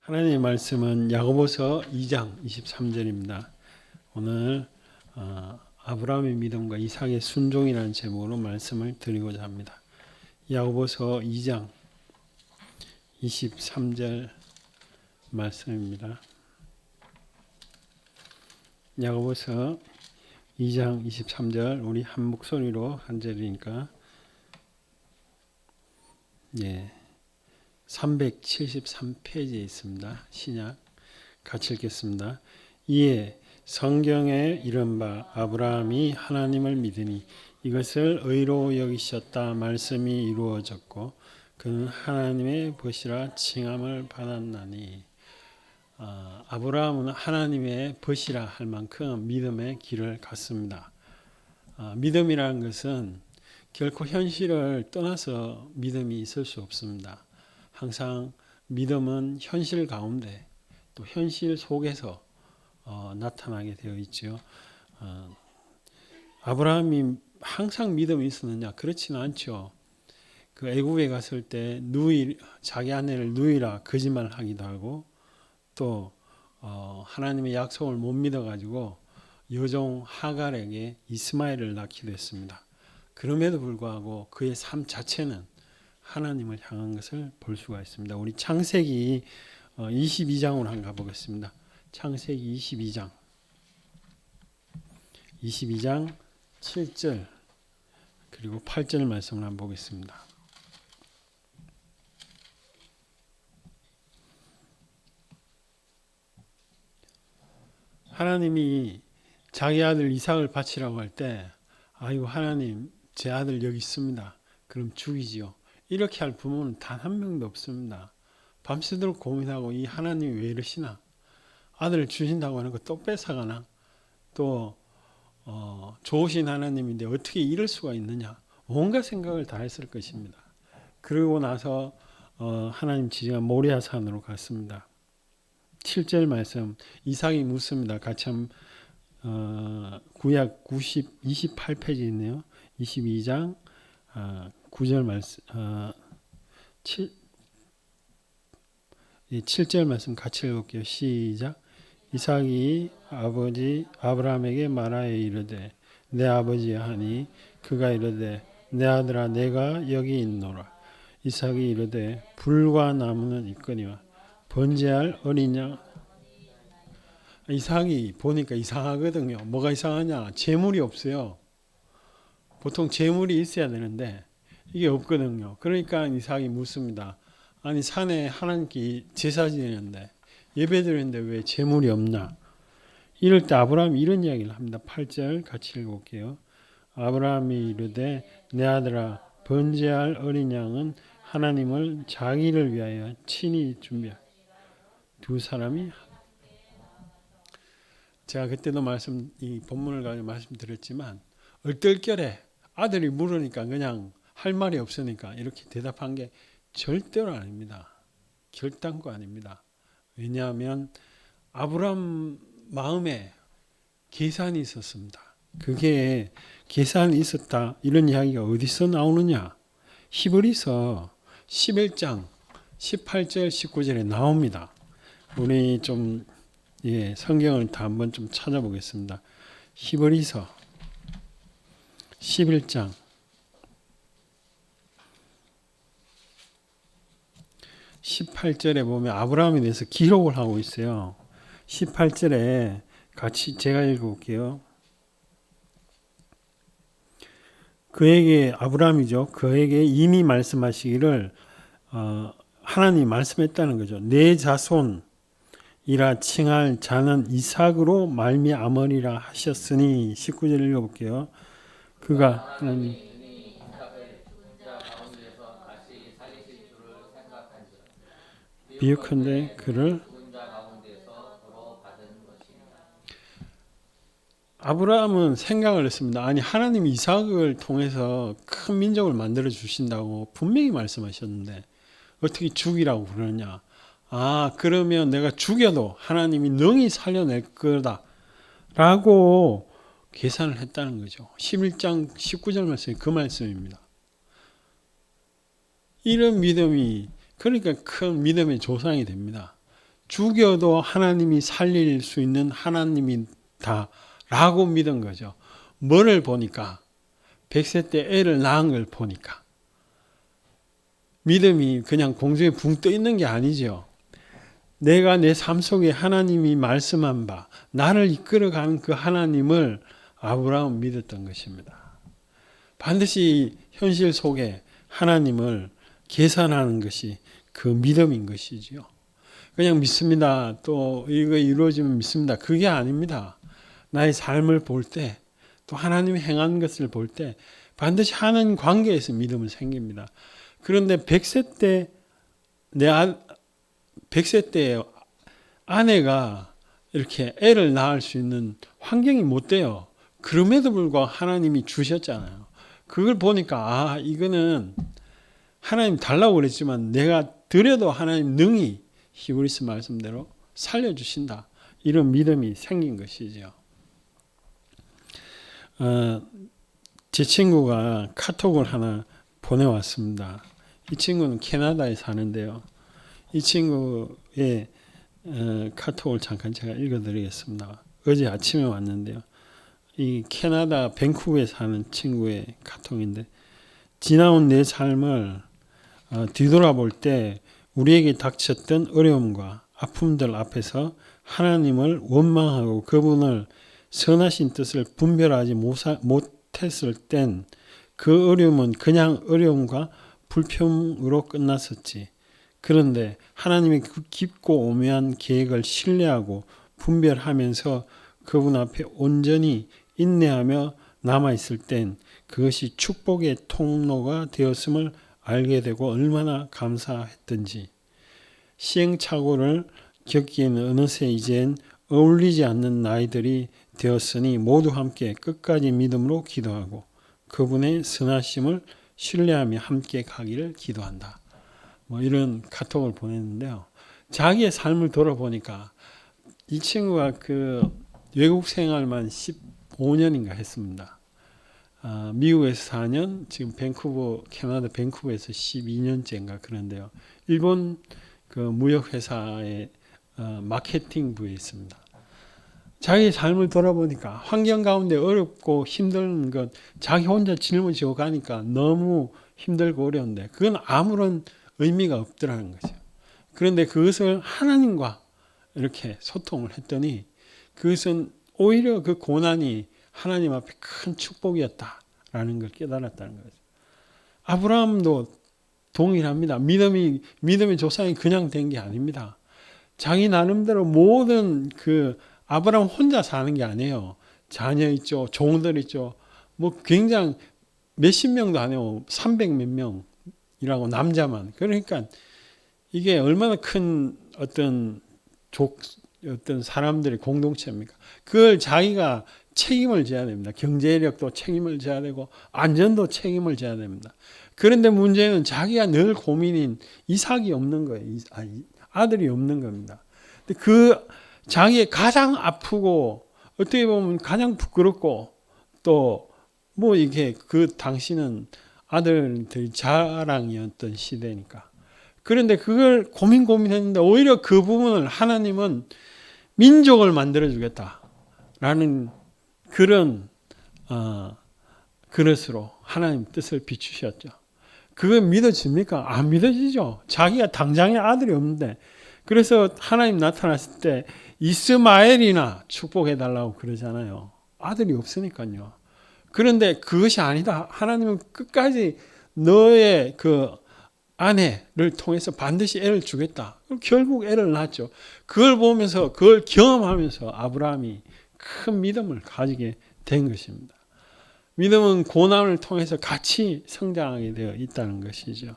하나님의 말씀은 야고보서 2장 23절입니다. 오늘 아브라함의 믿음과 이삭의 순종이라는 제목으로 말씀을 드리고자 합니다. 야고보서 2장 23절 말씀입니다. 야고보서 2장 23절 우리 한 목소리로 한 절이니까 373페이지에 있습니다. 신약 같이 읽겠습니다. 이에 성경에 이른바 아브라함이 하나님을 믿으니 이것을 의로 여기셨다 말씀이 이루어졌고 그는 하나님의 벗이라 칭함을 받았나니. 아브라함은 하나님의 벗이라 할 만큼 믿음의 길을 갔습니다. 믿음이라는 것은 결코 현실을 떠나서 믿음이 있을 수 없습니다. 항상 믿음은 현실 가운데 또 현실 속에서 나타나게 되어 있죠. 아브라함이 항상 믿음이 있었느냐? 그렇지는 않죠. 그 애굽에 갔을 때 자기 아내를 누이라 거짓말하기도 하고 또 하나님의 약속을 못 믿어가지고 여종 하갈에게 이스마엘을 낳기도 했습니다. 그럼에도 불구하고 그의 삶 자체는 하나님을 향한 것을 볼 수가 있습니다. 우리 창세기 22장으로 한번 가보겠습니다. 창세기 22장 7절 그리고 8절 말씀을 한번 보겠습니다. 하나님이 자기 아들 이삭을 바치라고 할 때 아이고 하나님 제 아들 여기 있습니다. 그럼 죽이지요. 이렇게 할 부모는 단 한 명도 없습니다. 밤새도록 고민하고 이 하나님이 왜 이러시나? 아들을 주신다고 하는 거 또 뺏어가나? 또 좋으신 하나님인데 어떻게 이럴 수가 있느냐? 온갖 생각을 다 했을 것입니다. 그러고 나서 하나님 지시가 모리아산으로 갔습니다. 7절 말씀 이삭이 묻습니다. 같이 한번 구약 28페이지 있네요. 22장 9절 말씀 7절 말씀 같이 읽을게요. 시작. 이삭이 아버지 아브라함에게 말하여 이르되 내 아버지야 하니 그가 이르되 내 아들아 내가 여기 있노라. 이삭이 이르되 불과 나무는 있거니와 번제할 어린 양. 이삭이 보니까 이상하거든요. 뭐가 이상하냐? 재물이 없어요. 보통 재물이 있어야 되는데 이게 없거든요. 그러니까 이삭이 묻습니다. 아니 산에 하나님께 제사 지내는데 예배 드리는데 왜 재물이 없냐? 이럴 때 아브라함이 이런 이야기를 합니다. 8절 같이 읽어볼게요. 아브라함이 이르되 내 아들아 번제할 어린 양은 하나님을 자기를 위하여 친히 준비하. 두 사람이 제가 그때도 이 본문을 가지고 말씀드렸지만 얼떨결에 아들이 물으니까 그냥 할 말이 없으니까 이렇게 대답한 게 절대로 아닙니다. 결단코 아닙니다. 왜냐하면 아브라함 마음에 계산이 있었습니다. 그게 계산이 있었다 이런 이야기가 어디서 나오느냐? 히브리서 11장 18절 19절에 나옵니다. 우리 좀 성경을 다 한번 좀 찾아보겠습니다. 히브리서 11장 18절에 보면 아브라함에 대해서 기록을 하고 있어요. 18절에 같이 제가 읽어볼게요. 그에게 아브라함이죠. 그에게 이미 말씀하시기를 하나님이 말씀했다는 거죠. 내 자손이라 칭할 자는 이삭으로 말미암으리라 하셨으니 19절 읽어볼게요. 그가 하나님 비유컨대 그를 아브라함은 생각을 했습니다. 아니 하나님이 이삭을 통해서 큰 민족을 만들어 주신다고 분명히 말씀하셨는데 어떻게 죽이라고 그러냐? 그러면 내가 죽여도 하나님이 능히 살려낼 거다 라고 계산을 했다는 거죠. 11장 19절 말씀이 그 말씀입니다. 이런 믿음이 그러니까 큰 믿음의 조상이 됩니다. 죽여도 하나님이 살릴 수 있는 하나님이다 라고 믿은 거죠. 뭐를 보니까? 100세 때 애를 낳은 걸 보니까. 믿음이 그냥 공중에 붕 떠 있는 게 아니죠. 내가 내 삶 속에 하나님이 말씀한 바, 나를 이끌어가는 그 하나님을 아브라함은 믿었던 것입니다. 반드시 현실 속에 하나님을 계산하는 것이 그 믿음인 것이지요. 그냥 믿습니다. 또 이거 이루어지면 믿습니다. 그게 아닙니다. 나의 삶을 볼 때, 또 하나님이 행한 것을 볼 때 반드시 하나님 관계에서 믿음은 생깁니다. 그런데 100세 때 100세 때 아내가 이렇게 애를 낳을 수 있는 환경이 못 돼요. 그럼에도 불구하고 하나님이 주셨잖아요. 그걸 보니까 이거는 하나님 달라고 그랬지만 내가 드려도 하나님 능히 히브리서 말씀대로 살려주신다. 이런 믿음이 생긴 것이죠. 제 친구가 카톡을 하나 보내왔습니다. 이 친구는 캐나다에 사는데요. 이 친구의 카톡을 잠깐 제가 읽어드리겠습니다. 어제 아침에 왔는데요. 이 캐나다 밴쿠버에 사는 친구의 카톡인데, 지나온 내 삶을 뒤돌아볼 때 우리에게 닥쳤던 어려움과 아픔들 앞에서 하나님을 원망하고 그분을 선하신 뜻을 분별하지 못했을 땐 그 어려움은 그냥 어려움과 불평으로 끝났었지. 그런데 하나님의 그 깊고 오묘한 계획을 신뢰하고 분별하면서 그분 앞에 온전히 인내하며 남아있을 땐 그것이 축복의 통로가 되었음을 알게 되고 얼마나 감사했던지. 시행착오를 겪기에는 어느새 이젠 어울리지 않는 나이들이 되었으니 모두 함께 끝까지 믿음으로 기도하고 그분의 선하심을 신뢰하며 함께 가기를 기도한다. 이런 카톡을 보냈는데요. 자기의 삶을 돌아보니까 이 친구가 그 외국 생활만 15년인가 했습니다. 미국에서 4년, 지금 캐나다 밴쿠버에서 12년째인가 그런데요. 일본 그 무역회사의 마케팅 부에 있습니다. 자기 삶을 돌아보니까 환경 가운데 어렵고 힘든 것, 자기 혼자 짊어지고 가니까 너무 힘들고 어려운데 그건 아무런 의미가 없더라는 거죠. 그런데 그것을 하나님과 이렇게 소통을 했더니 그것은 오히려 그 고난이 하나님 앞에 큰 축복이었다라는 걸 깨달았다는 거죠. 아브라함도 동일합니다. 믿음의 조상이 그냥 된 게 아닙니다. 자기 나름대로 모든 아브라함 혼자 사는 게 아니에요. 자녀 있죠, 종들 있죠. 굉장히 몇십 명도 아니에요. 300 몇 명이라고 남자만. 그러니까 이게 얼마나 큰 어떤 사람들의 공동체입니까? 그걸 자기가 책임을 져야 됩니다. 경제력도 책임을 져야 되고 안전도 책임을 져야 됩니다. 그런데 문제는 자기가 늘 고민인 이삭이 없는 거예요. 아들이 없는 겁니다. 그 자기의 가장 아프고 어떻게 보면 가장 부끄럽고 또 이게 그 당시는 아들들이 자랑이었던 시대니까. 그런데 그걸 고민했는데 오히려 그 부분을 하나님은 민족을 만들어 주겠다라는 그런 그릇으로 하나님 뜻을 비추셨죠. 그거 믿어집니까? 안 믿어지죠. 자기가 당장에 아들이 없는데. 그래서 하나님 나타났을 때 이스마엘이나 축복해달라고 그러잖아요. 아들이 없으니까요. 그런데 그것이 아니다. 하나님은 끝까지 너의 그 아내를 통해서 반드시 애를 주겠다. 결국 애를 낳았죠. 그걸 보면서 그걸 경험하면서 아브라함이 큰 믿음을 가지게 된 것입니다. 믿음은 고난을 통해서 같이 성장하게 되어 있다는 것이죠.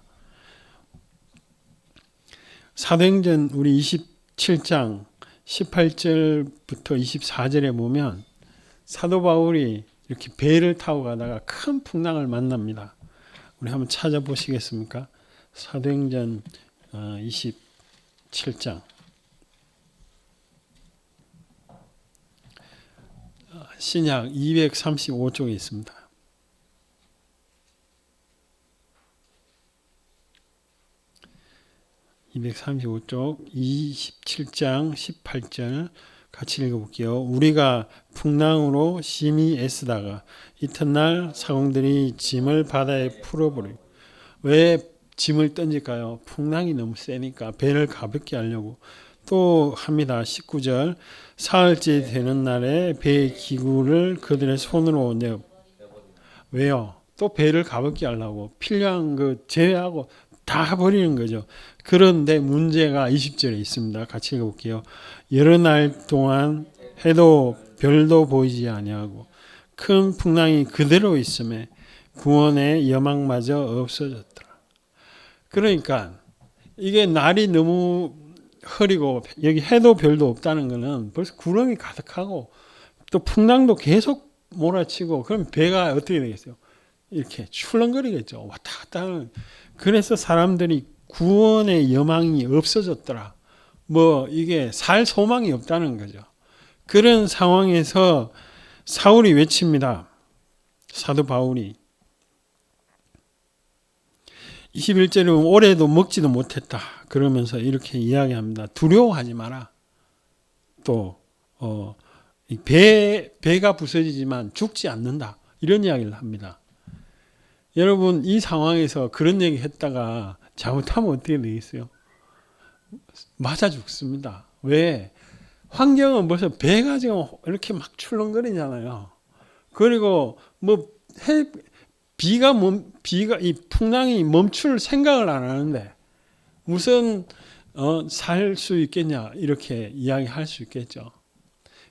사도행전 우리 27장 18절부터 24절에 보면 사도 바울이 이렇게 배를 타고 가다가 큰 풍랑을 만납니다. 우리 한번 찾아보시겠습니까? 사도행전 27장 신약 235쪽에 있습니다. 235쪽 27장 18절 같이 읽어볼게요. 우리가 풍랑으로 심히 애쓰다가 이튿날 사공들이 짐을 바다에 풀어버리고. 왜 짐을 던질까요? 풍랑이 너무 세니까 배를 가볍게 하려고. 또 합니다. 19절 사흘째 되는 날에 배의 기구를 그들의 손으로 내어. 왜요? 또 배를 가볍게 하려고 필요한 거 제외하고 다 버리는 거죠. 그런데 문제가 20절에 있습니다. 같이 읽어볼게요. 여러 날 동안 해도 별도 보이지 아니하고 큰 풍랑이 그대로 있음에 구원의 여망마저 없어졌더라. 그러니까 이게 날이 너무 흐리고 여기 해도 별도 없다는 것은 벌써 구름이 가득하고 또 풍랑도 계속 몰아치고 그럼 배가 어떻게 되겠어요? 이렇게 출렁거리겠죠. 왔다 갔다 하는. 그래서 사람들이 구원의 여망이 없어졌더라. 뭐 이게 살 소망이 없다는 거죠. 그런 상황에서 사울이 외칩니다. 사도 바울이 21절에 보면 올해도 먹지도 못했다. 그러면서 이렇게 이야기합니다. 두려워하지 마라. 또 배가 부서지지만 죽지 않는다. 이런 이야기를 합니다. 여러분 이 상황에서 그런 얘기 했다가 잘못하면 어떻게 되겠어요? 맞아 죽습니다. 왜? 환경은 벌써 배가 지금 이렇게 막 출렁거리잖아요. 그리고 뭐 비가 이 풍랑이 멈출 생각을 안 하는데 무슨 살 수 있겠냐 이렇게 이야기할 수 있겠죠.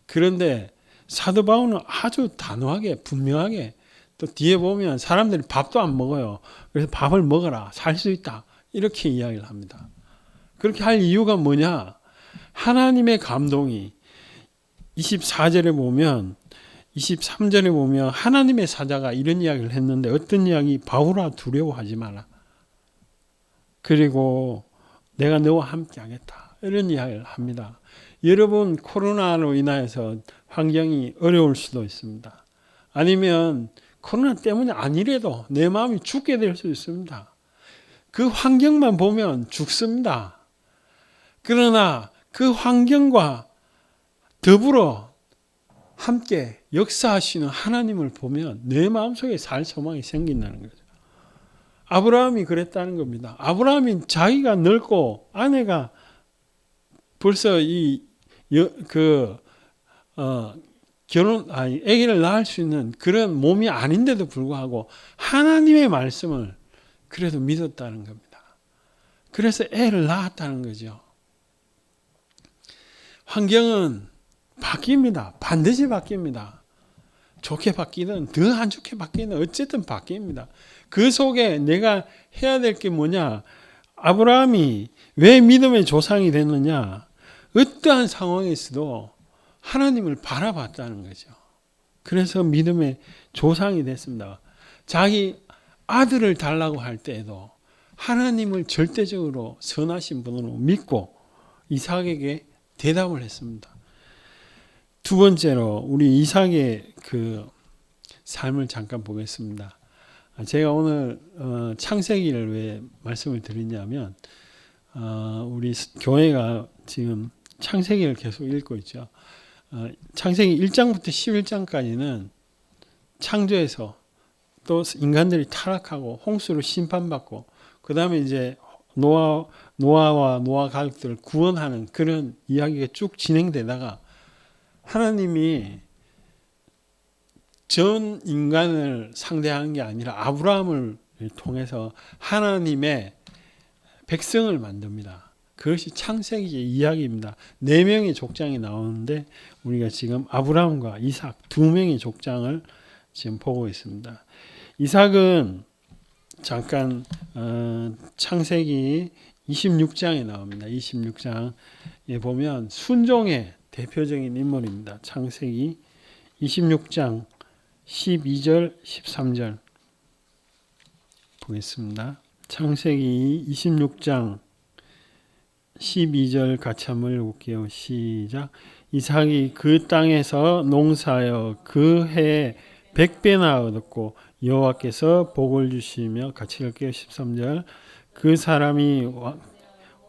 그런데 사도 바울은 아주 단호하게 분명하게 또 뒤에 보면 사람들이 밥도 안 먹어요. 그래서 밥을 먹어라. 살 수 있다. 이렇게 이야기를 합니다. 그렇게 할 이유가 뭐냐? 하나님의 감동이 24절에 보면 23절에 보면 하나님의 사자가 이런 이야기를 했는데 어떤 이야기? 바울아 두려워하지 마라. 그리고 내가 너와 함께 하겠다. 이런 이야기를 합니다. 여러분 코로나로 인하여서 환경이 어려울 수도 있습니다. 아니면 코로나 때문에 아니래도 내 마음이 죽게 될 수 있습니다. 그 환경만 보면 죽습니다. 그러나 그 환경과 더불어 함께 역사하시는 하나님을 보면 내 마음속에 살 소망이 생긴다는 거죠. 아브라함이 그랬다는 겁니다. 아브라함이 자기가 늙고 아내가 벌써 아기를 낳을 수 있는 그런 몸이 아닌데도 불구하고 하나님의 말씀을 그래도 믿었다는 겁니다. 그래서 애를 낳았다는 거죠. 환경은 바뀝니다. 반드시 바뀝니다. 좋게 바뀌든 더 안 좋게 바뀌든 어쨌든 바뀝니다. 그 속에 내가 해야 될 게 뭐냐? 아브라함이 왜 믿음의 조상이 됐느냐? 어떠한 상황에서도 하나님을 바라봤다는 거죠. 그래서 믿음의 조상이 됐습니다. 자기 아들을 달라고 할 때에도 하나님을 절대적으로 선하신 분으로 믿고 이삭에게 대답을 했습니다. 두 번째로 우리 이삭의 그 삶을 잠깐 보겠습니다. 제가 오늘 창세기를 왜 말씀을 드리냐면 우리 교회가 지금 창세기를 계속 읽고 있죠. 창세기 1장부터 11장까지는 창조에서 또 인간들이 타락하고 홍수로 심판받고 그 다음에 이제 노아와 노아 가족들을 구원하는 그런 이야기가 쭉 진행되다가 하나님이 전 인간을 상대하는 게 아니라 아브라함을 통해서 하나님의 백성을 만듭니다. 그것이 창세기 이야기입니다. 4명의 족장이 나오는데 우리가 지금 아브라함과 이삭 2명의 족장을 지금 보고 있습니다. 이삭은 잠깐 창세기 26장에 나옵니다. 26장에 보면 순종의 대표적인 인물입니다. 창세기 26장 12절 13절 보겠습니다. 창세기 26장 12절 같이 한번 읽어볼게요. 시작. 이삭이 그 땅에서 농사하여 그 해에 100배나 얻었고 여호와께서 복을 주시며 같이 읽을게요. 13절. 그 사람이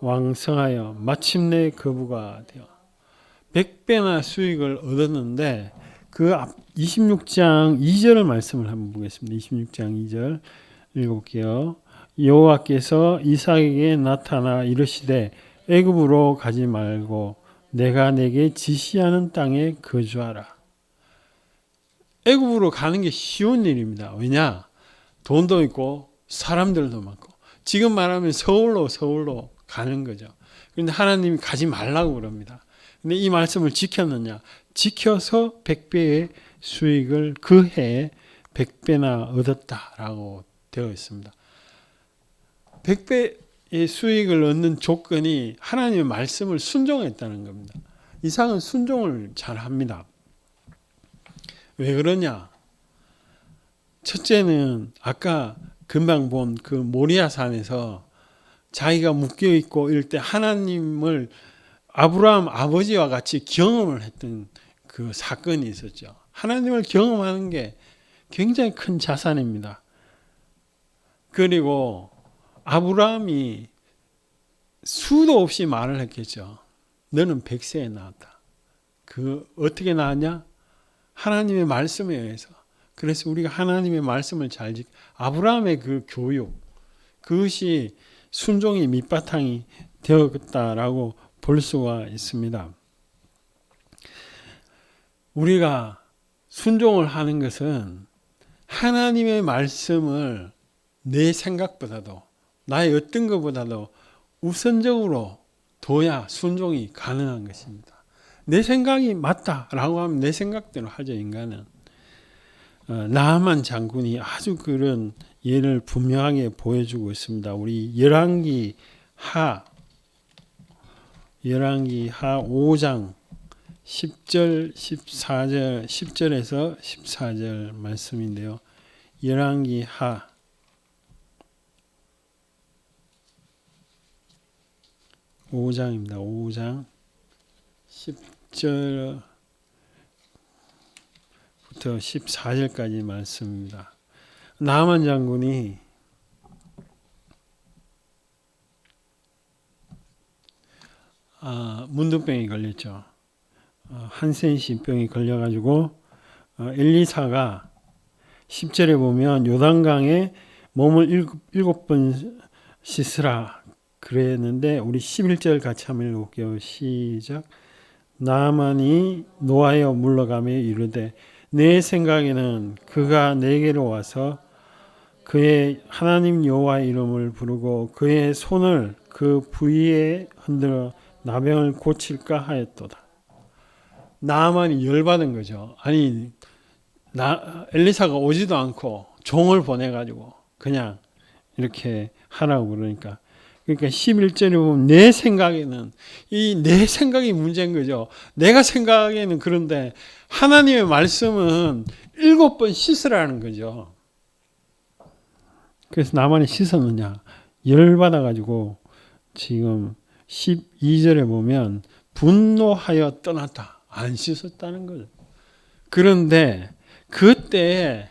왕성하여 마침내 거부가 되어 100배나 수익을 얻었는데 그 앞 26장 2절 말씀을 한번 보겠습니다. 26장 2절 읽어볼게요. 여호와께서 이삭에게 나타나 이르시되 애굽으로 가지 말고 내가 내게 지시하는 땅에 거주하라. 애굽으로 가는 게 쉬운 일입니다. 왜냐? 돈도 있고 사람들도 많고 지금 말하면 서울로 가는 거죠. 그런데 하나님이 가지 말라고 그럽니다. 근데 이 말씀을 지켰느냐? 지켜서 100배의 수익을 그 해에 100배나 얻었다라고 되어 있습니다. 100배의 수익을 얻는 조건이 하나님의 말씀을 순종했다는 겁니다. 이삭은 순종을 잘 합니다. 왜 그러냐? 첫째는 아까 금방 본 그 모리아 산에서 자기가 묶여 있고 이럴 때 하나님을 아브라함 아버지와 같이 경험을 했던 그 사건이 있었죠. 하나님을 경험하는 게 굉장히 큰 자산입니다. 그리고 아브라함이 수도 없이 말을 했겠죠. 너는 100세에 나왔다. 그 어떻게 나왔냐? 하나님의 말씀에 의해서. 그래서 우리가 하나님의 말씀을 잘 아브라함의 그 교육, 그것이 순종의 밑바탕이 되었다라고 볼 수가 있습니다. 우리가 순종을 하는 것은 하나님의 말씀을 내 생각보다도 나의 어떤 것보다도 우선적으로 둬야 순종이 가능한 것입니다. 내 생각이 맞다라고 하면 내 생각대로 하죠. 인간은. 나아만 장군이 아주 그런 예를 분명하게 보여주고 있습니다. 우리 열왕기 하 5장 10절 14절 10절에서 14절 말씀인데요. 열왕기 하 5장입니다. 5장 10절부터 14절까지 말씀입니다. 나아만 장군이 문둥병이 걸렸죠. 한센시병이 걸려가지고 엘리사가 10절에 보면 요단강에 몸을 7번 씻으라 그랬는데 우리 11절 같이 한번 읽어볼게요. 시작. 나아만이 노하여 물러가며 이르되 내 생각에는 그가 내게로 와서 그의 하나님 여호와의 이름을 부르고 그의 손을 그 부위에 흔들어 나병을 고칠까 하였도다. 나아만이 열받은 거죠. 아니 엘리사가 오지도 않고 종을 보내가지고 그냥 이렇게 하라고 그러니까 11절에 보면 내 생각에는 이 내 생각이 문제인 거죠. 내가 생각에는 그런데 하나님의 말씀은 7번 씻으라는 거죠. 그래서 나만이 씻었느냐? 열받아가지고 지금 12절에 보면 분노하여 떠났다. 안 씻었다는 거죠. 그런데 그때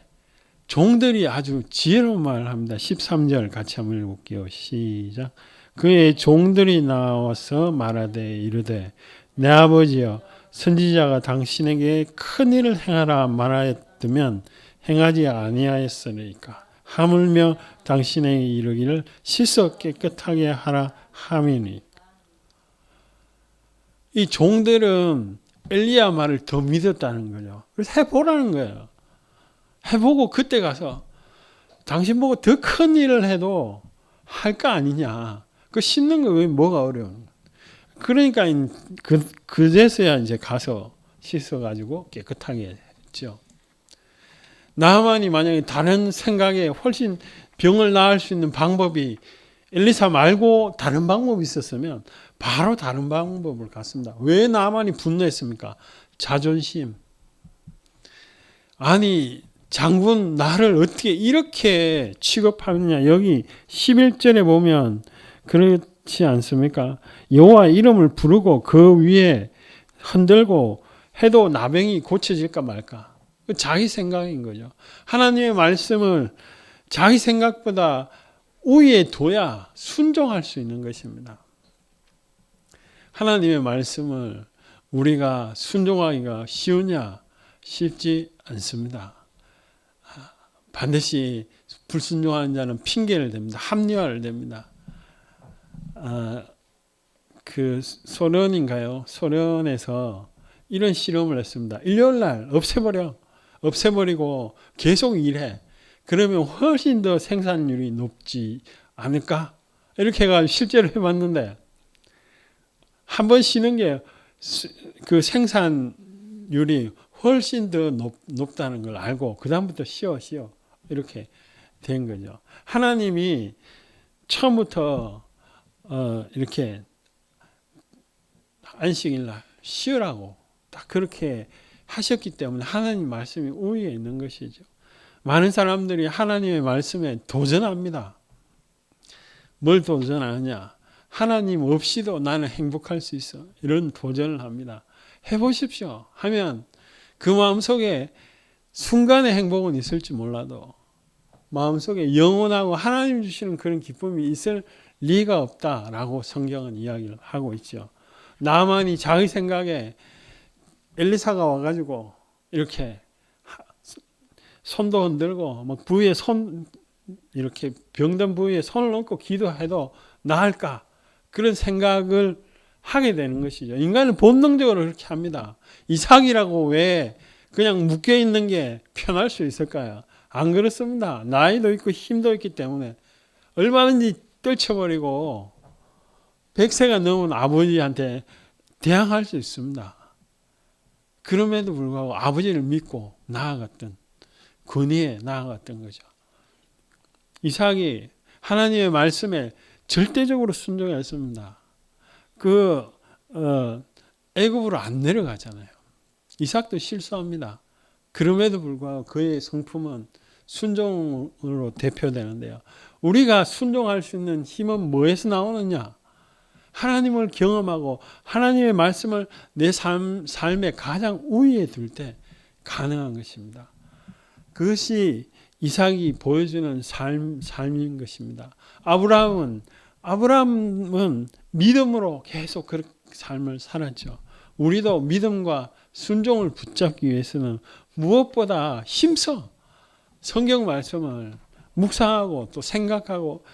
종들이 아주 지혜로운 말을 합니다. 13절 같이 한번 읽어볼게요. 시작. 그의 종들이 나와서 말하되 이르되 내 아버지여 선지자가 당신에게 큰 일을 행하라 말하였으면 행하지 아니하였으리까 하물며 당신에게 이르기를 씻어 깨끗하게 하라 함이니. 이 종들은 엘리야 말을 더 믿었다는 거죠. 그래서 해보라는 거예요. 해보고 그때 가서 당신 보고 더 큰 일을 해도 할 거 아니냐. 그 씻는 거 왜 뭐가 어려운? 그러니까 그제서야 이제 가서 씻어가지고 깨끗하게 했죠. 나아만이 만약에 다른 생각에 훨씬 병을 나을 수 있는 방법이 엘리사 말고 다른 방법이 있었으면 바로 다른 방법을 갔습니다. 왜 나아만이 분노했습니까? 자존심. 아니 장군 나를 어떻게 이렇게 취급하느냐. 여기 11절에 보면 그렇지 않습니까? 여호와 이름을 부르고 그 위에 흔들고 해도 나병이 고쳐질까 말까. 자기 생각인 거죠. 하나님의 말씀을 자기 생각보다 우위에 둬야 순종할 수 있는 것입니다. 하나님의 말씀을 우리가 순종하기가 쉬우냐? 쉽지 않습니다. 반드시 불순종하는 자는 핑계를 댑니다. 합리화를 댑니다. 그 소련인가요? 소련에서 이런 실험을 했습니다. 일요일날 없애버리고 계속 일해. 그러면 훨씬 더 생산률이 높지 않을까? 이렇게 해가지고 실제로 해봤는데 한 번 쉬는 게 그 생산률이 훨씬 더 높다는 걸 알고 그 다음부터 쉬어 이렇게 된 거죠. 하나님이 처음부터 이렇게 안식일날 쉬으라고 딱 그렇게 하셨기 때문에 하나님 말씀이 우위에 있는 것이죠. 많은 사람들이 하나님의 말씀에 도전합니다. 뭘 도전하느냐? 하나님 없이도 나는 행복할 수 있어. 이런 도전을 합니다. 해보십시오. 하면 그 마음속에 순간의 행복은 있을지 몰라도 마음속에 영원하고 하나님 주시는 그런 기쁨이 있을 리가 없다라고 성경은 이야기를 하고 있죠. 나만이 자기 생각에 엘리사가 와가지고 이렇게 손도 흔들고 막 부위에 이렇게 병든 부위에 손을 얹고 기도해도 나을까? 그런 생각을 하게 되는 것이죠. 인간은 본능적으로 그렇게 합니다. 이삭이라고 왜 그냥 묶여 있는 게 편할 수 있을까요? 안 그렇습니다. 나이도 있고 힘도 있기 때문에 얼마든지 떨쳐버리고 100세가 넘은 아버지한테 대항할 수 있습니다. 그럼에도 불구하고 아버지를 믿고 나아갔던 권위에 나아갔던 거죠. 이삭이 하나님의 말씀에 절대적으로 순종했습니다. 애굽으로 안 내려가잖아요. 이삭도 실수합니다. 그럼에도 불구하고 그의 성품은 순종으로 대표되는데요. 우리가 순종할 수 있는 힘은 뭐에서 나오느냐? 하나님을 경험하고 하나님의 말씀을 내 삶의 가장 우위에 둘 때 가능한 것입니다. 그것이 이삭이 보여주는 삶인 것입니다. 아브라함은 믿음으로 계속 그 삶을 살았죠. 우리도 믿음과 순종을 붙잡기 위해서는 무엇보다 힘써 성경 말씀을 묵상하고 또 생각하고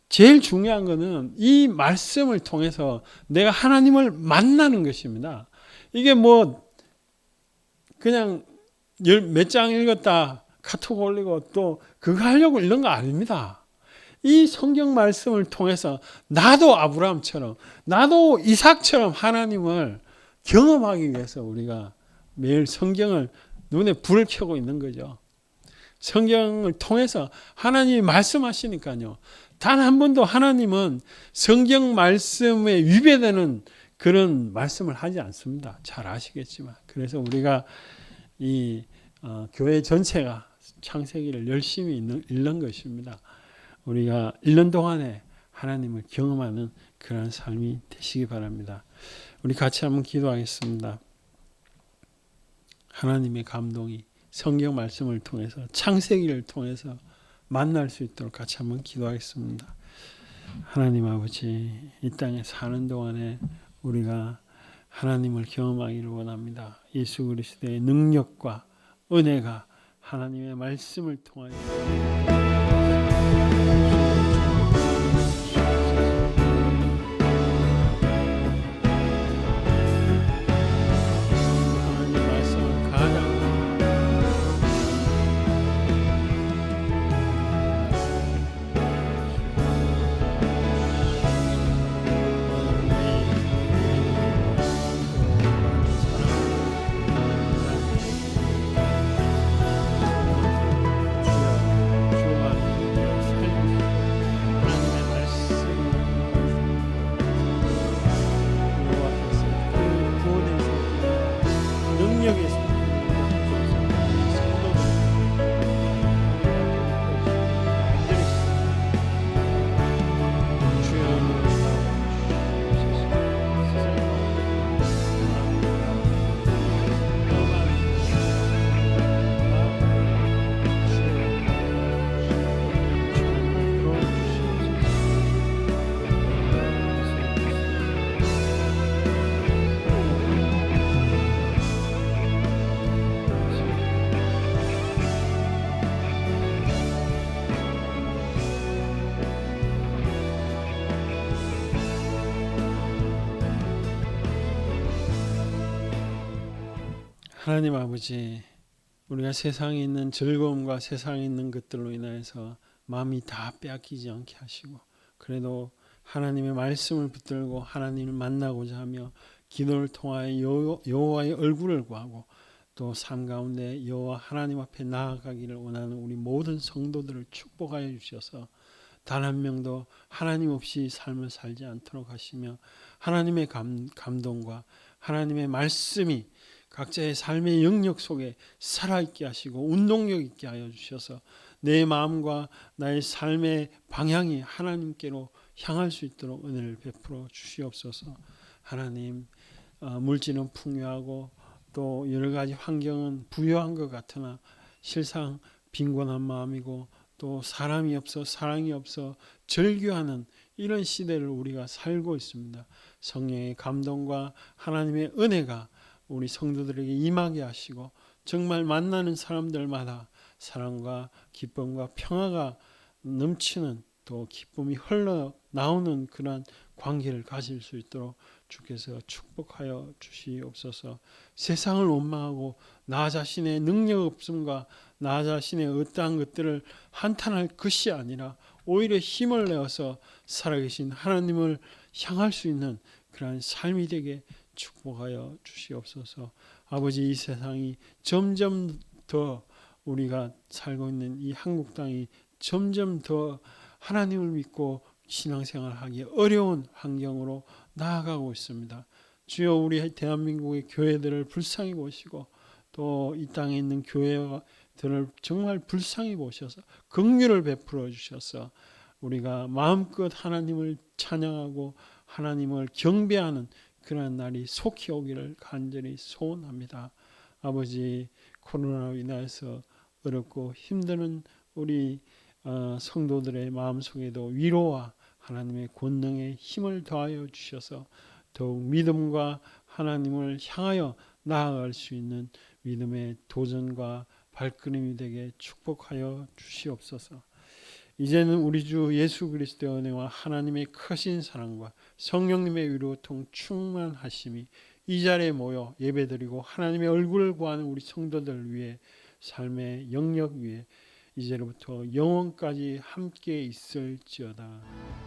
제일 중요한 것은 이 말씀을 통해서 내가 하나님을 만나는 것입니다. 이게 뭐 그냥 몇 장 읽었다 카톡 올리고 또 그거 하려고 이런 거 아닙니다. 이 성경 말씀을 통해서 나도 아브라함처럼 나도 이삭처럼 하나님을 경험하기 위해서 우리가 매일 성경을 눈에 불을 켜고 있는 거죠. 성경을 통해서 하나님이 말씀하시니까요. 단 한 번도 하나님은 성경 말씀에 위배되는 그런 말씀을 하지 않습니다. 잘 아시겠지만. 그래서 우리가 이 교회 전체가 창세기를 열심히 읽는 것입니다. 우리가 1년 동안에 하나님을 경험하는 그런 삶이 되시기 바랍니다. 우리 같이 한번 기도하겠습니다. 하나님의 감동이 성경 말씀을 통해서 창세기를 통해서 만날 수 있도록 같이 한번 기도하겠습니다. 하나님 아버지, 이 땅에 사는 동안에 우리가 하나님을 경험하기를 원합니다. 예수 그리스도의 능력과 은혜가 하나님의 말씀을 통하여 하나님 아버지, 우리가 세상에 있는 즐거움과 세상에 있는 것들로 인해서 마음이 다 빼앗기지 않게 하시고, 그래도 하나님의 말씀을 붙들고 하나님을 만나고자 하며 기도를 통하여 여호와의 얼굴을 구하고 또 삶 가운데 여호와 하나님 앞에 나아가기를 원하는 우리 모든 성도들을 축복하여 주셔서 단 한 명도 하나님 없이 삶을 살지 않도록 하시며, 하나님의 감동과 하나님의 말씀이 각자의 삶의 영역 속에 살아있게 하시고 운동력 있게 하여 주셔서 내 마음과 나의 삶의 방향이 하나님께로 향할 수 있도록 은혜를 베풀어 주시옵소서. 하나님, 물질은 풍요하고 또 여러 가지 환경은 부유한 것 같으나 실상 빈곤한 마음이고 또 사람이 없어 사랑이 없어 절규하는 이런 시대를 우리가 살고 있습니다. 성령의 감동과 하나님의 은혜가 우리 성도들에게 임하게 하시고 정말 만나는 사람들마다 사랑과 기쁨과 평화가 넘치는 또 기쁨이 흘러나오는 그런 관계를 가질 수 있도록 주께서 축복하여 주시옵소서. 세상을 원망하고 나 자신의 능력 없음과 나 자신의 어떠한 것들을 한탄할 것이 아니라 오히려 힘을 내어서 살아계신 하나님을 향할 수 있는 그러한 삶이 되게 축복하여 주시옵소서. 아버지, 이 세상이 점점 더 우리가 살고 있는 이 한국 땅이 점점 더 하나님을 믿고 신앙생활하기 어려운 환경으로 나아가고 있습니다. 주여, 우리 대한민국의 교회들을 불쌍히 보시고 또 이 땅에 있는 교회들을 정말 불쌍히 보셔서 긍휼을 베풀어 주셔서 우리가 마음껏 하나님을 찬양하고 하나님을 경배하는 그런 날이 속히 오기를 간절히 소원합니다. 아버지, 코로나로 인해서 어렵고 힘드는 우리 성도들의 마음속에도 위로와 하나님의 권능의 힘을 더하여 주셔서 더욱 믿음과 하나님을 향하여 나아갈 수 있는 믿음의 도전과 발걸음이 되게 축복하여 주시옵소서. 이제는 우리 주 예수 그리스도의 은혜와 하나님의 크신 사랑과 성령님의 위로통 충만하심이 이 자리에 모여 예배드리고 하나님의 얼굴을 구하는 우리 성도들 위해 삶의 영역 위에 이제로부터 영원까지 함께 있을지어다.